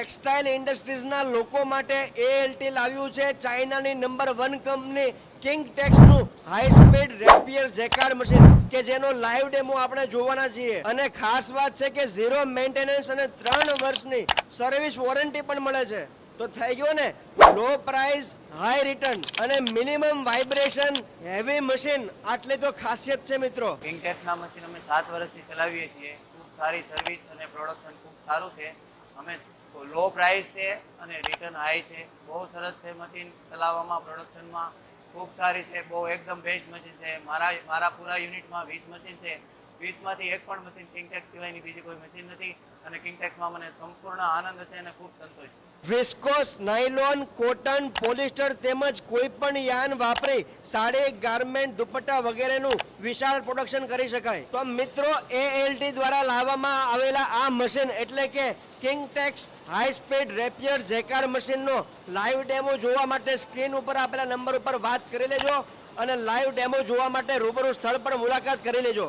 Textile ઇન્ડસ્ટ્રીઝના લોકો માટે ALT લાવ્યું છે ચાઇનાની નંબર 1 કંપની કિંગટેક્સનું high speed rapier jacquard machine કે જેનો લાઈવ ડેમો આપણે જોવાના છીએ અને ખાસ વાત છે કે 0 મેન્ટેનન્સ અને 3 વર્ષની સર્વિસ વોરંટી પણ મળે છે। તો થઈ ગયો ને લો પ્રાઇસ હાઈ રિટર્ન અને મિનિમમ વાઇબ્રેશન હેવી મશીન, આટલી તો ખાસિયત છે મિત્રો। કિંગટેક્સના મશીન અમે 7 વર્ષથી ચલાવીએ છીએ। ખૂબ સારી સર્વિસ અને પ્રોડક્શન ખૂબ સારું છે। અમે લો પ્રાઇસ છે અને રિટર્ન હાઈ છે। બહુ સરસ છે મશીન ચલાવવામાં, પ્રોડક્શનમાં ખૂબ સારી છે। બહુ એકદમ બેસ્ટ મશીન છે। મારા પૂરા યુનિટમાં 20 મશીન છે। 20માંથી એક પણ મશીન કિંગટેક્સ સિવાયની બીજી કોઈ મશીન નથી અને કિંગટેક્સમાં મને સંપૂર્ણ આનંદ છે અને ખૂબ સંતોષ છે। વિસ્કોસ, નાયલોન, કોટન, પોલિસ્ટર તેમજ કોઈ પણ યાન વાપરી સાડી, ગાર્મેન્ટ, દુપટ્ટા વગેરેનું વિશાળ પ્રોડક્શન કરી શકાય। તો મિત્રો એએલટી દ્વારા લાવવામાં આવેલા આ મશીન એટલે કે કિંગટેક્સ હાઈ સ્પીડ રેપિયર જેકાર્ડ મશીનનો લાઈવ ડેમો જોવા માટે સ્ક્રીન ઉપર આપેલા નંબર ઉપર વાત કરી લેજો અને લાઈવ ડેમો જોવા માટે રૂબરૂ સ્થળ પર મુલાકાત કરી લેજો।